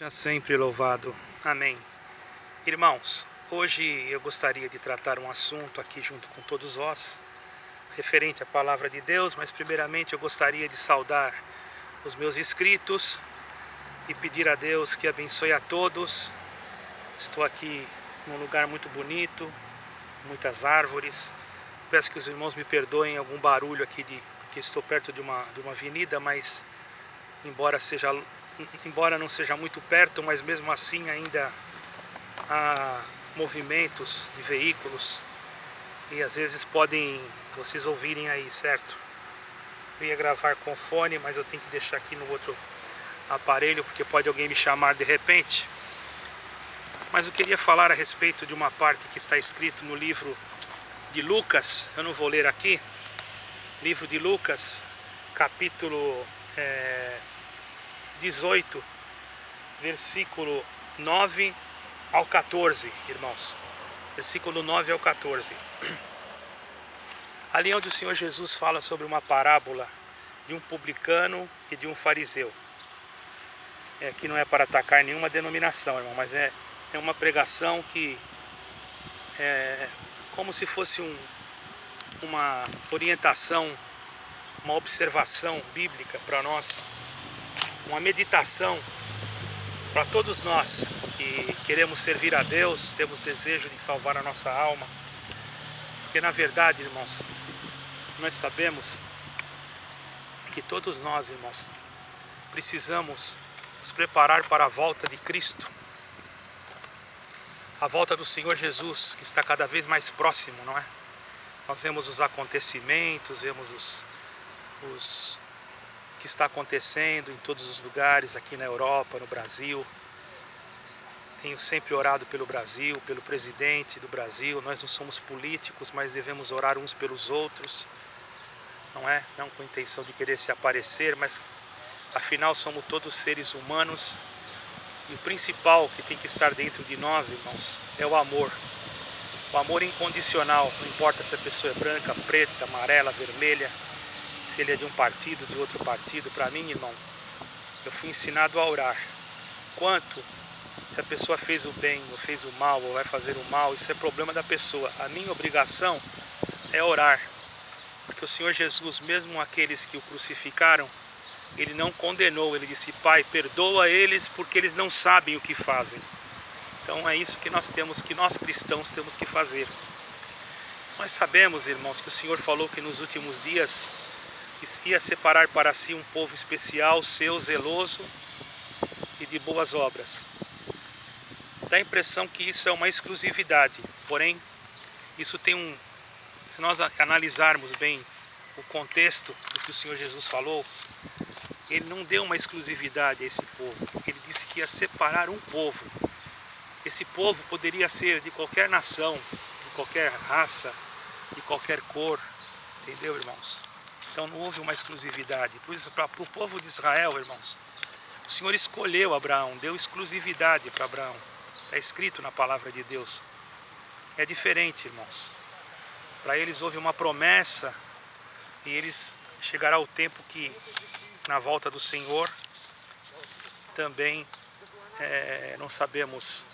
Seja sempre louvado. Amém. Irmãos, hoje eu gostaria de tratar um assunto aqui junto com todos vós, referente à palavra de Deus, mas primeiramente eu gostaria de saudar os meus inscritos e pedir a Deus que abençoe a todos. Estou aqui num lugar muito bonito, muitas árvores. Peço que os irmãos me perdoem algum barulho aqui, porque estou perto de uma avenida, mas embora não seja muito perto, mas mesmo assim ainda há movimentos de veículos e às vezes podem vocês ouvirem aí, certo? Eu ia gravar com fone, mas eu tenho que deixar aqui no outro aparelho porque pode alguém me chamar de repente. Mas eu queria falar a respeito de uma parte que está escrito no livro de Lucas. Eu não vou ler aqui. Livro de Lucas, capítulo 18, versículo 9 ao 14, irmãos. Versículo 9 ao 14. Ali onde o Senhor Jesus fala sobre uma parábola de um publicano e de um fariseu. Aqui não é para atacar nenhuma denominação, irmão, mas é uma pregação que é como se fosse uma orientação, uma observação bíblica para nós, uma meditação para todos nós que queremos servir a Deus, temos desejo de salvar a nossa alma. Porque na verdade, irmãos, nós sabemos que todos nós, irmãos, precisamos nos preparar para a volta de Cristo, a volta do Senhor Jesus, que está cada vez mais próximo, não é? Nós vemos os acontecimentos, vemos o que está acontecendo em todos os lugares, aqui na Europa, no Brasil. Tenho sempre orado pelo Brasil, pelo presidente do Brasil. Nós não somos políticos, mas devemos orar uns pelos outros, não é? Não com a intenção de querer se aparecer, mas afinal somos todos seres humanos. E o principal que tem que estar dentro de nós, irmãos, é o amor. O amor incondicional, não importa se a pessoa é branca, preta, amarela, vermelha, se ele é de um partido, de outro partido. Para mim, irmão, eu fui ensinado a orar. Quanto se a pessoa fez o bem ou fez o mal ou vai fazer o mal, isso é problema da pessoa. A minha obrigação é orar. Porque o Senhor Jesus, mesmo aqueles que o crucificaram, ele não condenou, ele disse: Pai, perdoa eles porque eles não sabem o que fazem. Então é isso que nós cristãos temos que fazer. Nós sabemos, irmãos, que o Senhor falou que nos últimos dias ia separar para si um povo especial, seu, zeloso e de boas obras. Dá a impressão que isso é uma exclusividade, porém, isso tem se nós analisarmos bem o contexto do que o Senhor Jesus falou, ele não deu uma exclusividade a esse povo, ele disse que ia separar um povo. Esse povo poderia ser de qualquer nação, de qualquer raça, de qualquer cor, entendeu, irmãos? Então não houve uma exclusividade. Por isso, para o povo de Israel, irmãos, o Senhor escolheu Abraão, deu exclusividade para Abraão. Está escrito na palavra de Deus. É diferente, irmãos. Para eles houve uma promessa e eles chegará o tempo que na volta do Senhor também não sabemos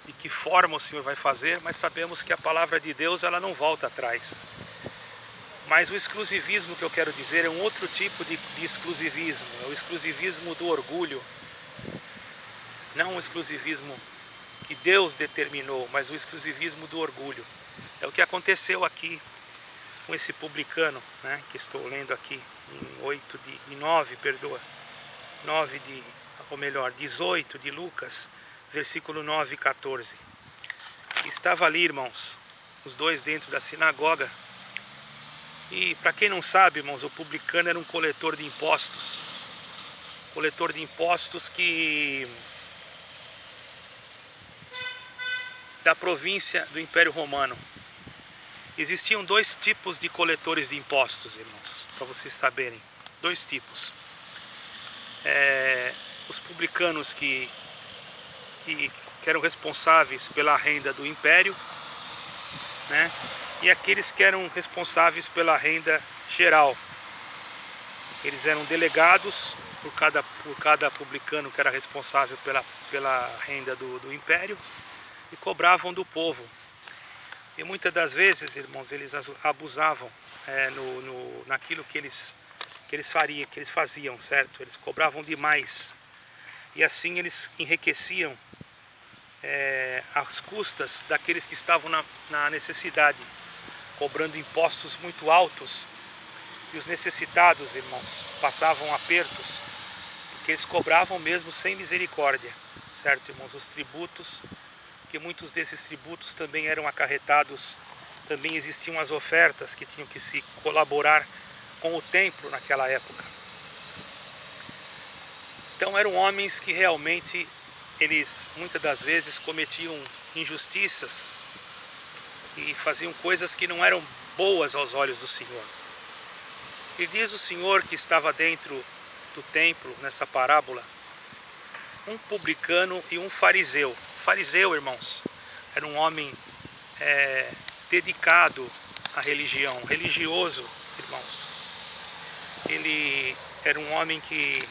de que forma o Senhor vai fazer, mas sabemos que a palavra de Deus ela não volta atrás. Mas o exclusivismo que eu quero dizer é um outro tipo de exclusivismo, é o exclusivismo do orgulho. Não o exclusivismo que Deus determinou, mas o exclusivismo do orgulho. É o que aconteceu aqui com esse publicano, né, que estou lendo aqui em 18 de Lucas, versículo 9 e 14. Estava ali, irmãos, os dois dentro da sinagoga. E para quem não sabe, irmãos, o publicano era um coletor de impostos. Coletor de impostos da província do Império Romano. Existiam dois tipos de coletores de impostos, irmãos, para vocês saberem. Dois tipos. Os publicanos que eram responsáveis pela renda do Império, né? E aqueles que eram responsáveis pela renda geral. Eles eram delegados por cada publicano que era responsável pela renda do império, e cobravam do povo. E muitas das vezes, irmãos, eles abusavam naquilo que eles faziam, certo? Eles cobravam demais. E assim eles enriqueciam às custas daqueles que estavam na necessidade, cobrando impostos muito altos. E os necessitados, irmãos, passavam apertos, porque eles cobravam mesmo sem misericórdia, certo, irmãos? Os tributos, que muitos desses tributos também eram acarretados, também existiam as ofertas que tinham que se colaborar com o templo naquela época. Então eram homens que realmente, eles muitas das vezes cometiam injustiças e faziam coisas que não eram boas aos olhos do Senhor. E diz o Senhor que estava dentro do templo, nessa parábola, um publicano e um fariseu. O fariseu, irmãos, era um homem dedicado à religião, religioso, irmãos. Ele era um homem que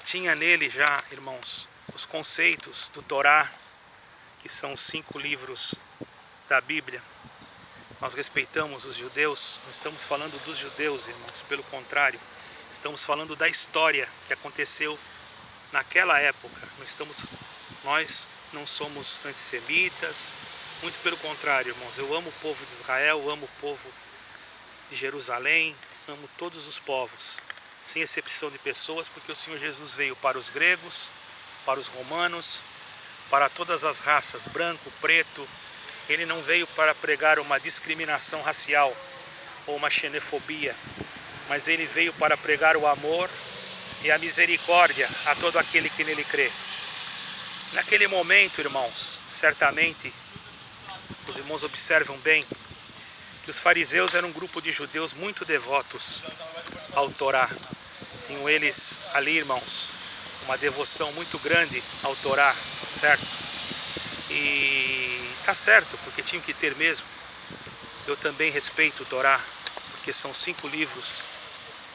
tinha nele já, irmãos, os conceitos do Torá, que são os 5 livros da Bíblia. Nós respeitamos os judeus, não estamos falando dos judeus, irmãos, pelo contrário, estamos falando da história que aconteceu naquela época. Nós não somos antissemitas, muito pelo contrário, irmãos. Eu amo o povo de Israel, eu amo o povo de Jerusalém, amo todos os povos, sem exceção de pessoas, porque o Senhor Jesus veio para os gregos, para os romanos, para todas as raças, branco, preto. Ele não veio para pregar uma discriminação racial ou uma xenofobia, mas ele veio para pregar o amor e a misericórdia a todo aquele que nele crê. Naquele momento, irmãos, certamente, os irmãos observam bem que os fariseus eram um grupo de judeus muito devotos ao Torá. Tinham eles ali, irmãos, uma devoção muito grande ao Torá, certo? E tá certo, porque tinham que ter mesmo. Eu também respeito o Torá, porque são 5 livros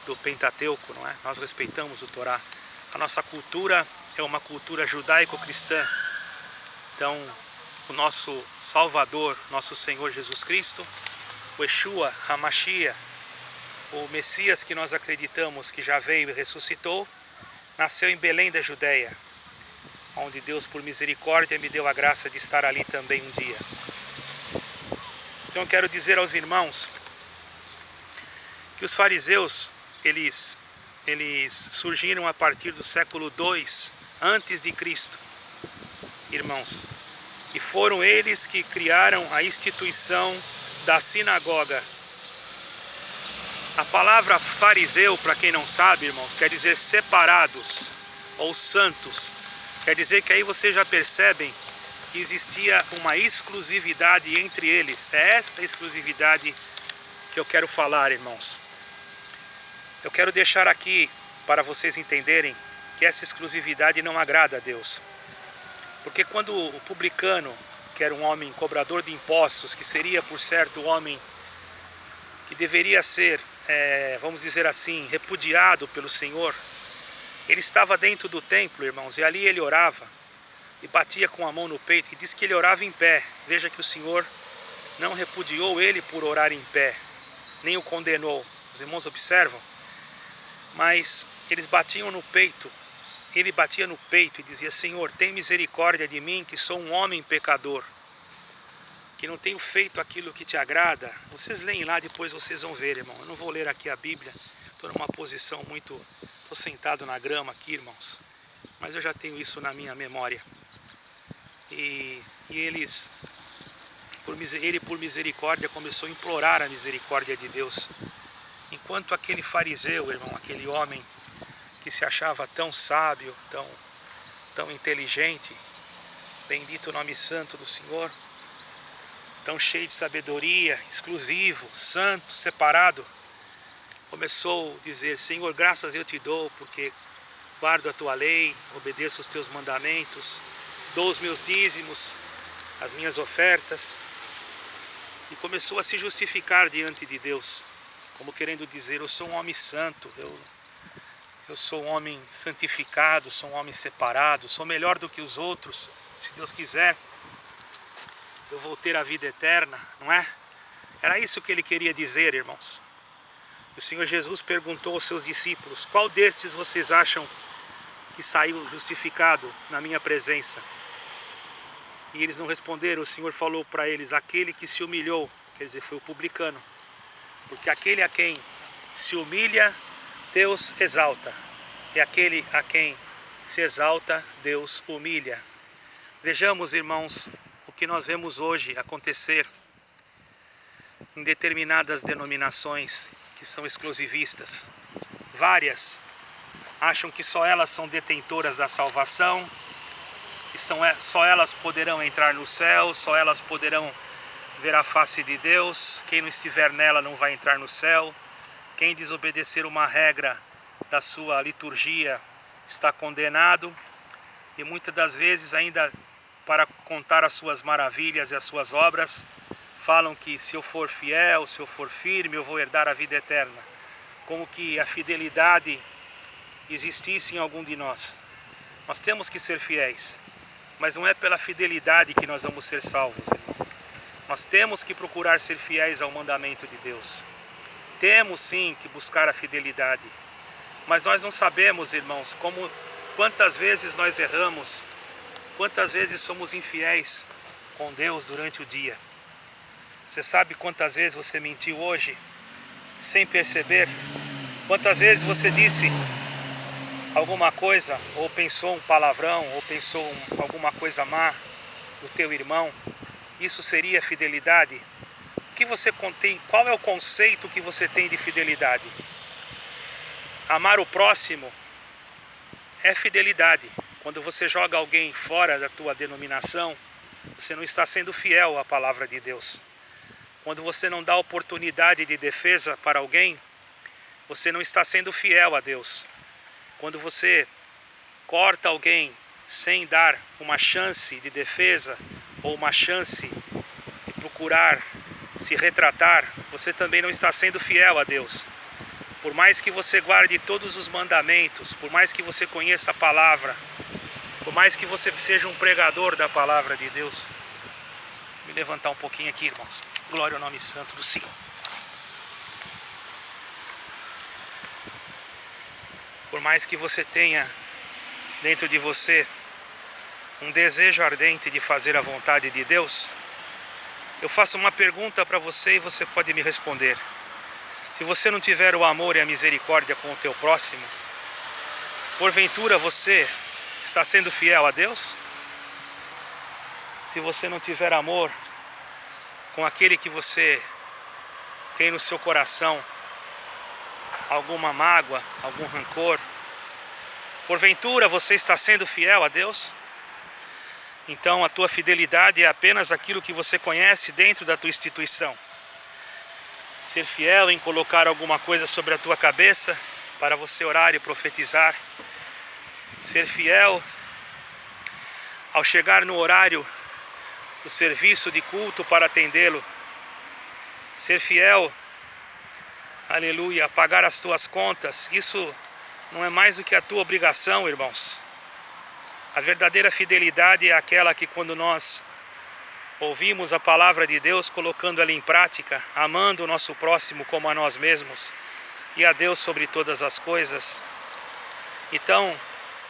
do Pentateuco, não é? Nós respeitamos o Torá. A nossa cultura é uma cultura judaico-cristã. Então, o nosso Salvador, nosso Senhor Jesus Cristo, o Yeshua HaMashiach, o Messias que nós acreditamos que já veio e ressuscitou, nasceu em Belém da Judéia, onde Deus, por misericórdia, me deu a graça de estar ali também um dia. Então eu quero dizer aos irmãos que os fariseus, eles surgiram a partir do século II antes de Cristo, irmãos. E foram eles que criaram a instituição da sinagoga. A palavra fariseu, para quem não sabe, irmãos, quer dizer separados ou santos. Quer dizer que aí vocês já percebem que existia uma exclusividade entre eles. É esta exclusividade que eu quero falar, irmãos. Eu quero deixar aqui para vocês entenderem que essa exclusividade não agrada a Deus. Porque quando o publicano, que era um homem cobrador de impostos, que seria, por certo, o homem que deveria ser, vamos dizer assim, repudiado pelo Senhor, ele estava dentro do templo, irmãos, e ali ele orava e batia com a mão no peito e diz que ele orava em pé. Veja que o Senhor não repudiou ele por orar em pé, nem o condenou. Os irmãos observam? Mas eles batiam no peito. Ele batia no peito e dizia: Senhor, tem misericórdia de mim, que sou um homem pecador, que não tenho feito aquilo que te agrada. Vocês leem lá, depois vocês vão ver, irmão. Eu não vou ler aqui a Bíblia, estou numa posição muito... Estou sentado na grama aqui, irmãos, mas eu já tenho isso na minha memória. E eles, por misericórdia, começou a implorar a misericórdia de Deus. Enquanto aquele fariseu, irmão, aquele homem que se achava tão sábio, tão inteligente, bendito o nome santo do Senhor, tão cheio de sabedoria, exclusivo, santo, separado, começou a dizer: Senhor, graças eu te dou, porque guardo a tua lei, obedeço os teus mandamentos, dou os meus dízimos, as minhas ofertas. E começou a se justificar diante de Deus, como querendo dizer: eu sou um homem santo, eu sou um homem santificado, sou um homem separado, sou melhor do que os outros, se Deus quiser, eu vou ter a vida eterna, não é? Era isso que ele queria dizer, irmãos. O Senhor Jesus perguntou aos seus discípulos: qual desses vocês acham que saiu justificado na minha presença? E eles não responderam. O Senhor falou para eles: aquele que se humilhou, quer dizer, foi o publicano. Porque aquele a quem se humilha, Deus exalta. E aquele a quem se exalta, Deus humilha. Vejamos, irmãos, o que nós vemos hoje acontecer em determinadas denominações que são exclusivistas. Várias acham que só elas são detentoras da salvação, e só elas poderão entrar no céu, só elas poderão ver a face de Deus. Quem não estiver nela não vai entrar no céu. Quem desobedecer uma regra da sua liturgia está condenado. E muitas das vezes, ainda para contar as suas maravilhas e as suas obras, falam que se eu for fiel, se eu for firme, eu vou herdar a vida eterna. Como que a fidelidade existisse em algum de nós. Nós temos que ser fiéis, mas não é pela fidelidade que nós vamos ser salvos, irmão. Nós temos que procurar ser fiéis ao mandamento de Deus. Temos sim que buscar a fidelidade, mas nós não sabemos, irmãos, quantas vezes nós erramos, quantas vezes somos infiéis com Deus durante o dia. Você sabe quantas vezes você mentiu hoje sem perceber? Quantas vezes você disse alguma coisa, ou pensou um palavrão, ou pensou alguma coisa má do teu irmão? Isso seria fidelidade? O que você contém? Qual é o conceito que você tem de fidelidade? Amar o próximo é fidelidade. Quando você joga alguém fora da tua denominação, você não está sendo fiel à palavra de Deus. Quando você não dá oportunidade de defesa para alguém, você não está sendo fiel a Deus. Quando você corta alguém sem dar uma chance de defesa ou uma chance de procurar se retratar, você também não está sendo fiel a Deus. Por mais que você guarde todos os mandamentos, por mais que você conheça a palavra, por mais que você seja um pregador da palavra de Deus. Vou me levantar um pouquinho aqui, irmãos. Glória ao nome santo do Senhor. Por mais que você tenha dentro de você um desejo ardente de fazer a vontade de Deus, eu faço uma pergunta para você e você pode me responder. Se você não tiver o amor e a misericórdia com o teu próximo, porventura você está sendo fiel a Deus? Se você não tiver amor com aquele que você tem no seu coração alguma mágoa, algum rancor, porventura você está sendo fiel a Deus? Então a tua fidelidade é apenas aquilo que você conhece dentro da tua instituição. Ser fiel em colocar alguma coisa sobre a tua cabeça para você orar e profetizar. Ser fiel ao chegar no horário do serviço de culto para atendê-lo. Ser fiel, aleluia, a pagar as tuas contas. Isso não é mais do que a tua obrigação, irmãos. A verdadeira fidelidade é aquela que, quando nós ouvimos a palavra de Deus, colocando ela em prática, amando o nosso próximo como a nós mesmos e a Deus sobre todas as coisas. Então,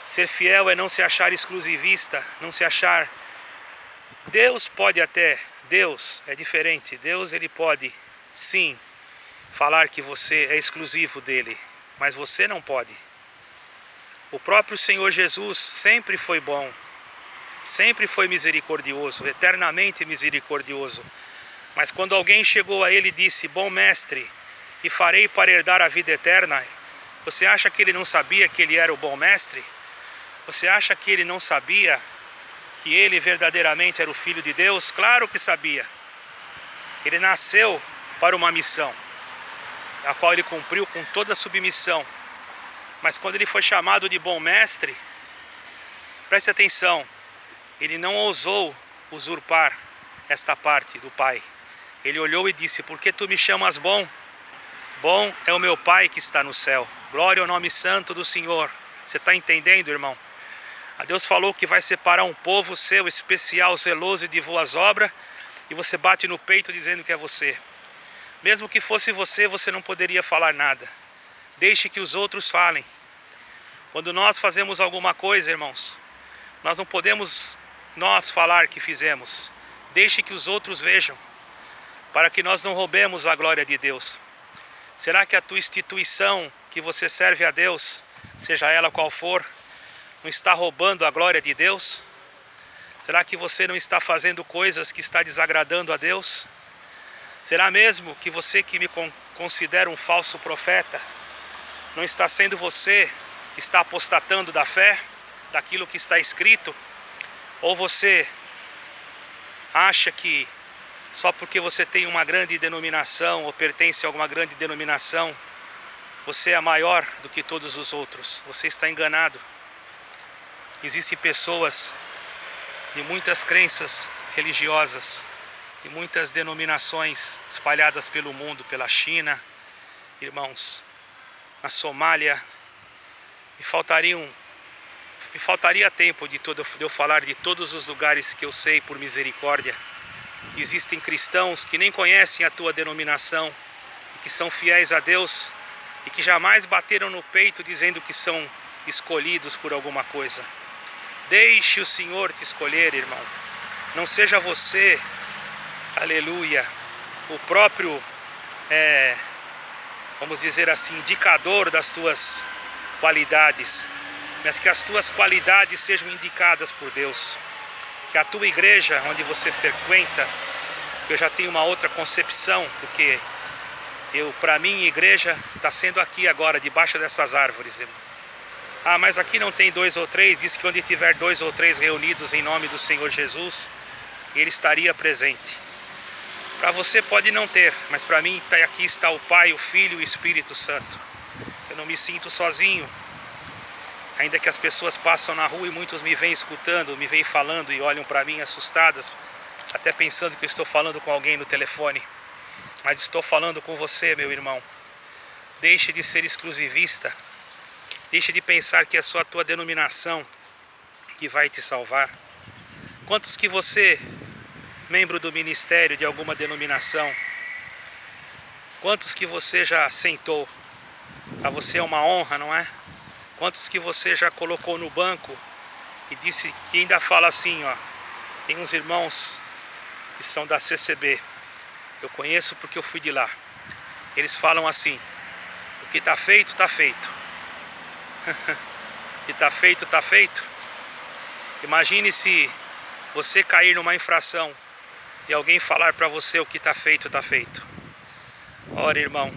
ser fiel é não se achar exclusivista, não se achar... Deus pode até, Deus é diferente, Deus ele pode sim falar que você é exclusivo dele, mas você não pode. O próprio Senhor Jesus sempre foi bom, sempre foi misericordioso, eternamente misericordioso. Mas quando alguém chegou a ele e disse: bom mestre, e farei para herdar a vida eterna, você acha que ele não sabia que ele era o bom mestre? Você acha que ele não sabia que ele verdadeiramente era o Filho de Deus? Claro que sabia. Ele nasceu para uma missão, a qual ele cumpriu com toda a submissão. Mas quando ele foi chamado de bom mestre, preste atenção, ele não ousou usurpar esta parte do Pai. Ele olhou e disse: por que tu me chamas bom? Bom é o meu Pai que está no céu. Glória ao nome santo do Senhor. Você está entendendo, irmão? A Deus falou que vai separar um povo seu, especial, zeloso e de boas obras, e você bate no peito dizendo que é você. Mesmo que fosse você, você não poderia falar nada. Deixe que os outros falem. Quando nós fazemos alguma coisa, irmãos, nós não podemos nós falar que fizemos. Deixe que os outros vejam, para que nós não roubemos a glória de Deus. Será que a tua instituição que você serve a Deus, seja ela qual for, não está roubando a glória de Deus? Será que você não está fazendo coisas que está desagradando a Deus? Será mesmo que você que me considera um falso profeta, não está sendo você que está apostatando da fé, daquilo que está escrito? Ou você acha que só porque você tem uma grande denominação ou pertence a alguma grande denominação, você é maior do que todos os outros? Você está enganado. Existem pessoas de muitas crenças religiosas e muitas denominações espalhadas pelo mundo, pela China, irmãos, na Somália. Me faltaria tempo de eu falar de todos os lugares que eu sei por misericórdia. Existem cristãos que nem conhecem a tua denominação e que são fiéis a Deus e que jamais bateram no peito dizendo que são escolhidos por alguma coisa. Deixe o Senhor te escolher, irmão. Não seja você, aleluia, o próprio, vamos dizer assim, indicador das tuas qualidades, mas que as tuas qualidades sejam indicadas por Deus. Que a tua igreja, onde você frequenta, que eu já tenho uma outra concepção, porque para mim, igreja está sendo aqui agora, debaixo dessas árvores, irmão. Ah, mas aqui não tem 2 ou 3, diz que onde tiver 2 ou 3 reunidos em nome do Senhor Jesus, Ele estaria presente. Para você pode não ter, mas para mim aqui está o Pai, o Filho e o Espírito Santo. Eu não me sinto sozinho. Ainda que as pessoas passam na rua e muitos me vêm escutando, me vêm falando e olham para mim assustadas, até pensando que eu estou falando com alguém no telefone. Mas estou falando com você, meu irmão. Deixe de ser exclusivista. Deixe de pensar que é só a tua denominação que vai te salvar. Quantos que você, membro do ministério de alguma denominação, quantos que você já sentou? Para você é uma honra, não é? Quantos que você já colocou no banco e disse, e ainda fala assim, ó, tem uns irmãos que são da CCB, eu conheço porque eu fui de lá. Eles falam assim, o que está feito, está feito. O que está feito, está feito. Imagine se você cair numa infração e alguém falar para você o que está feito, está feito. Ora, irmão,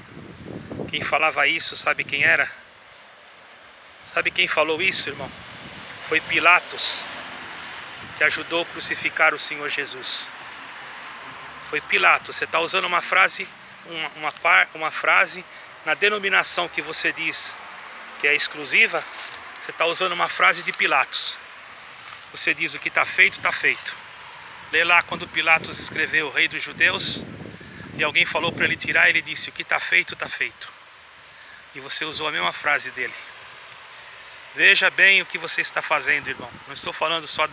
quem falava isso, sabe quem era? Sabe quem falou isso, irmão? Foi Pilatos, que ajudou a crucificar o Senhor Jesus. Foi Pilatos. Você está usando uma frase, uma frase na denominação que você diz que é exclusiva. Você está usando uma frase de Pilatos. Você diz o que está feito, está feito. Lê lá quando Pilatos escreveu o Rei dos Judeus e alguém falou para ele tirar, ele disse o que está feito, está feito. E você usou a mesma frase dele. Veja bem o que você está fazendo, irmão. Não estou falando só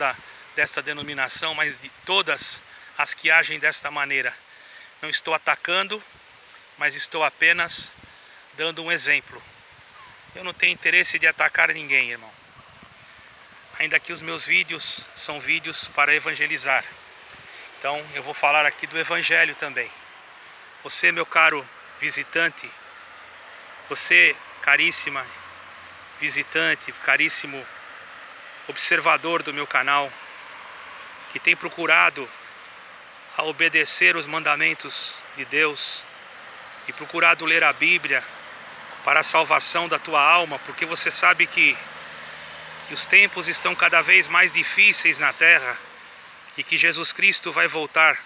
desta denominação, mas de todas as que agem desta maneira. Não estou atacando, mas estou apenas dando um exemplo. Eu não tenho interesse de atacar ninguém, irmão. Ainda que os meus vídeos são vídeos para evangelizar. Então eu vou falar aqui do evangelho também. Você, meu caro visitante, você, caríssima visitante, caríssimo observador do meu canal, que tem procurado a obedecer os mandamentos de Deus e procurado ler a Bíblia para a salvação da tua alma, porque você sabe que os tempos estão cada vez mais difíceis na terra e que Jesus Cristo vai voltar,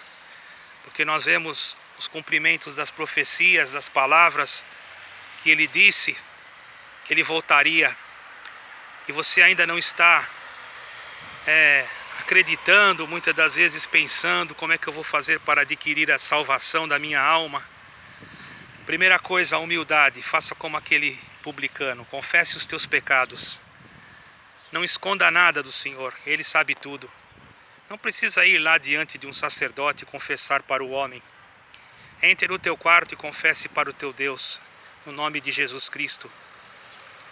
porque nós vemos os cumprimentos das profecias, das palavras que Ele disse que Ele voltaria, e você ainda não está acreditando, muitas das vezes pensando como é que eu vou fazer para adquirir a salvação da minha alma. Primeira coisa, a humildade. Faça como aquele publicano. Confesse os teus pecados. Não esconda nada do Senhor. Ele sabe tudo. Não precisa ir lá diante de um sacerdote e confessar para o homem. Entre no teu quarto e confesse para o teu Deus, no nome de Jesus Cristo.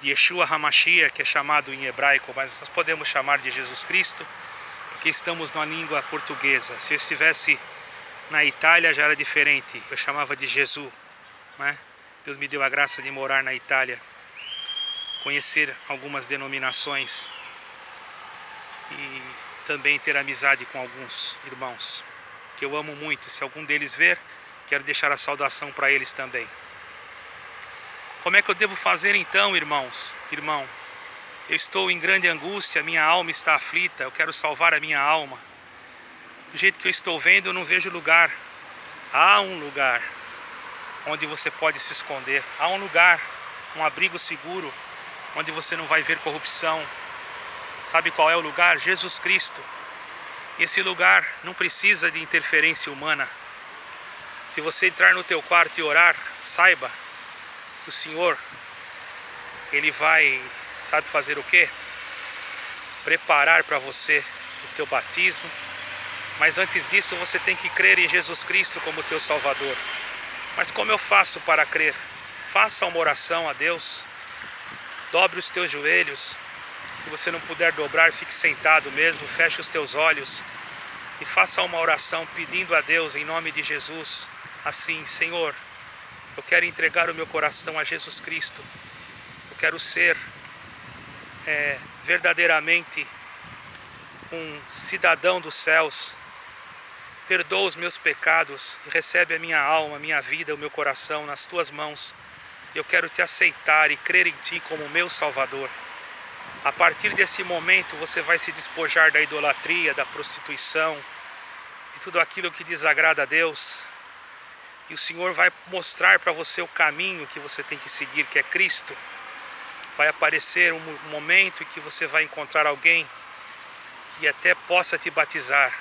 De Yeshua HaMashiach, que é chamado em hebraico, mas nós podemos chamar de Jesus Cristo, porque estamos na língua portuguesa. Se eu estivesse na Itália já era diferente, eu chamava de Jesus, né? Deus me deu a graça de morar na Itália, conhecer algumas denominações e também ter amizade com alguns irmãos, que eu amo muito. Se algum deles ver, quero deixar a saudação para eles também. Como é que eu devo fazer então, irmãos? Irmão, eu estou em grande angústia, minha alma está aflita, eu quero salvar a minha alma. Do jeito que eu estou vendo, eu não vejo lugar. Há um lugar onde você pode se esconder. Há um lugar, um abrigo seguro, onde você não vai ver corrupção. Sabe qual é o lugar? Jesus Cristo. E esse lugar não precisa de interferência humana. Se você entrar no teu quarto e orar, saiba que o Senhor, Ele vai, sabe fazer o quê? Preparar para você o teu batismo. Mas antes disso você tem que crer em Jesus Cristo como teu Salvador. Mas como eu faço para crer? Faça uma oração a Deus. Dobre os teus joelhos. Se você não puder dobrar, fique sentado mesmo. Feche os teus olhos. E faça uma oração pedindo a Deus em nome de Jesus. Assim, Senhor, eu quero entregar o meu coração a Jesus Cristo. Eu quero ser verdadeiramente um cidadão dos céus. Perdoa os meus pecados e recebe a minha alma, a minha vida, o meu coração nas tuas mãos. Eu quero te aceitar e crer em ti como meu Salvador. A partir desse momento você vai se despojar da idolatria, da prostituição, de tudo aquilo que desagrada a Deus. E o Senhor vai mostrar para você o caminho que você tem que seguir, que é Cristo. Vai aparecer um momento em que você vai encontrar alguém que até possa te batizar.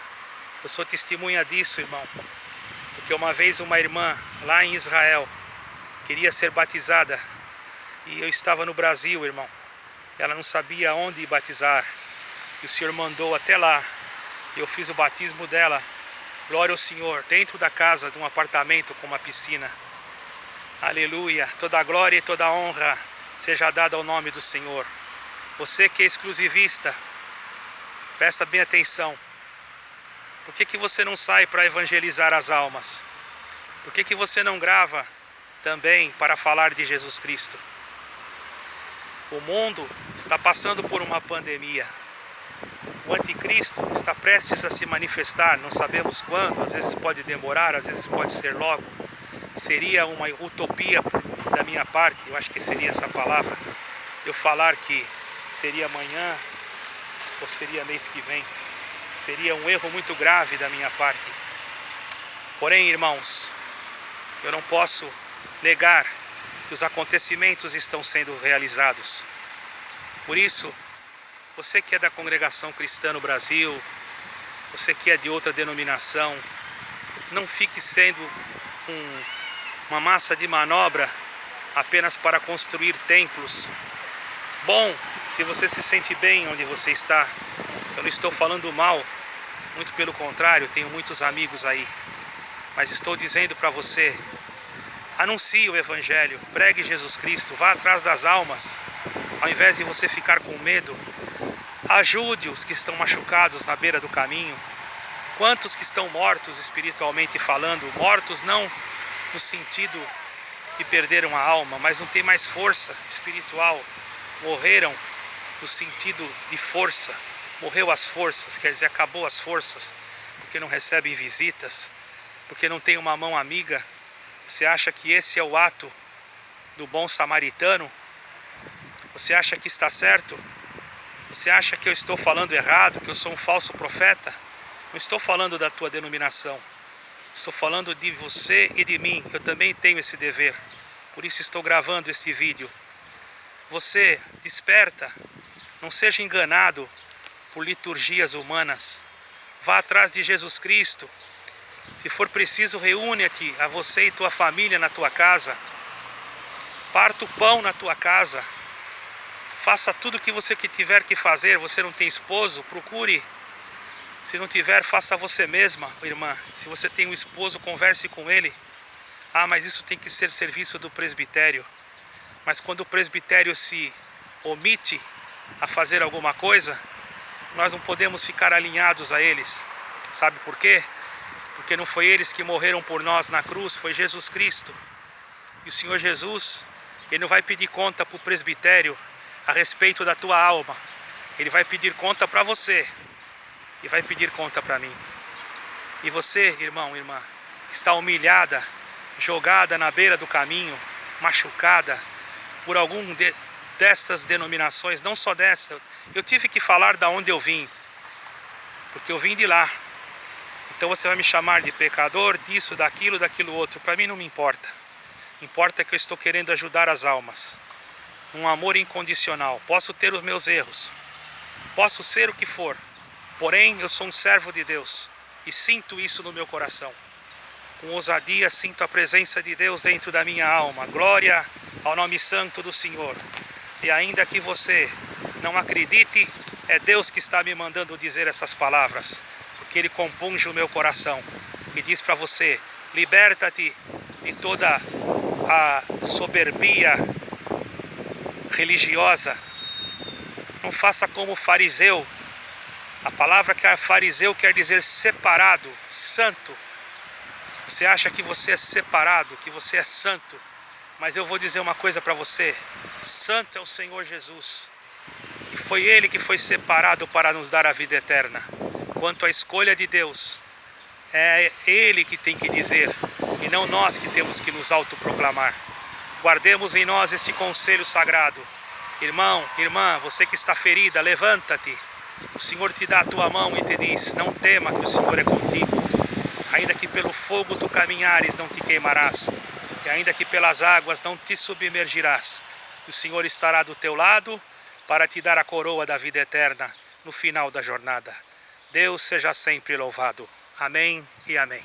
Eu sou testemunha disso, irmão. Porque uma vez uma irmã lá em Israel queria ser batizada. E eu estava no Brasil, irmão. Ela não sabia onde batizar. E o Senhor mandou até lá. E eu fiz o batismo dela. Glória ao Senhor. Dentro da casa, de um apartamento com uma piscina. Aleluia. Toda a glória e toda a honra seja dada ao nome do Senhor. Você que é exclusivista, presta bem atenção. Por que você não sai para evangelizar as almas? Por que você não grava também para falar de Jesus Cristo? O mundo está passando por uma pandemia. O anticristo está prestes a se manifestar, não sabemos quando, às vezes pode demorar, às vezes pode ser logo. Seria uma utopia da minha parte, eu acho que seria essa palavra, eu falar que seria amanhã ou seria mês que vem. Seria um erro muito grave da minha parte. Porém, irmãos, eu não posso negar que os acontecimentos estão sendo realizados. Por isso, você que é da congregação cristã no Brasil, você que é de outra denominação, não fique sendo uma massa de manobra apenas para construir templos. Bom, se você se sente bem onde você está, eu não estou falando mal, muito pelo contrário, tenho muitos amigos aí. Mas estou dizendo para você, anuncie o Evangelho, pregue Jesus Cristo, vá atrás das almas. Ao invés de você ficar com medo, ajude os que estão machucados na beira do caminho. Quantos que estão mortos espiritualmente falando, mortos não no sentido de perderam a alma, mas não tem mais força espiritual, morreram no sentido de força. Morreu as forças, quer dizer, acabou as forças, porque não recebem visitas, porque não tem uma mão amiga. Você acha que esse é o ato do bom samaritano? Você acha que está certo? Você acha que eu estou falando errado, que eu sou um falso profeta? Não estou falando da tua denominação. Estou falando de você e de mim. Eu também tenho esse dever. Por isso estou gravando esse vídeo. Você desperta. Não seja enganado por liturgias humanas. Vá atrás de Jesus Cristo. Se for preciso, reúne-te a você e tua família na tua casa. Parta o pão na tua casa. Faça tudo o que você tiver que fazer. Você não tem esposo? Procure. Se não tiver, faça você mesma, irmã. Se você tem um esposo, converse com ele. Ah, mas isso tem que ser serviço do presbitério. Mas quando o presbitério se omite a fazer alguma coisa, nós não podemos ficar alinhados a eles. Sabe por quê? Porque não foi eles que morreram por nós na cruz, foi Jesus Cristo. E o Senhor Jesus, Ele não vai pedir conta para o presbitério a respeito da tua alma. Ele vai pedir conta para você e vai pedir conta para mim. E você, irmão, irmã, que está humilhada, jogada na beira do caminho, machucada por destas denominações, não só dessa. Eu tive que falar da onde eu vim, porque eu vim de lá. Então você vai me chamar de pecador, disso, daquilo outro. Para mim não me importa. Importa que eu estou querendo ajudar as almas. Um amor incondicional. Posso ter os meus erros. Posso ser o que for. Porém, eu sou um servo de Deus. E sinto isso no meu coração. Com ousadia, sinto a presença de Deus dentro da minha alma. Glória ao nome santo do Senhor. E ainda que você não acredite, é Deus que está me mandando dizer essas palavras. Porque Ele compunge o meu coração. E diz para você, liberta-te de toda a soberbia religiosa. Não faça como o fariseu. A palavra que é fariseu quer dizer separado, santo. Você acha que você é separado, que você é santo. Mas eu vou dizer uma coisa para você. Santo é o Senhor Jesus. E foi Ele que foi separado para nos dar a vida eterna. Quanto à escolha de Deus, é Ele que tem que dizer, e não nós que temos que nos autoproclamar. Guardemos em nós esse conselho sagrado. Irmão, irmã, você que está ferida, levanta-te. O Senhor te dá a tua mão e te diz, não tema que o Senhor é contigo. Ainda que pelo fogo tu caminhares, não te queimarás. E ainda que pelas águas não te submergirás. O Senhor estará do teu lado para te dar a coroa da vida eterna no final da jornada. Deus seja sempre louvado. Amém e amém.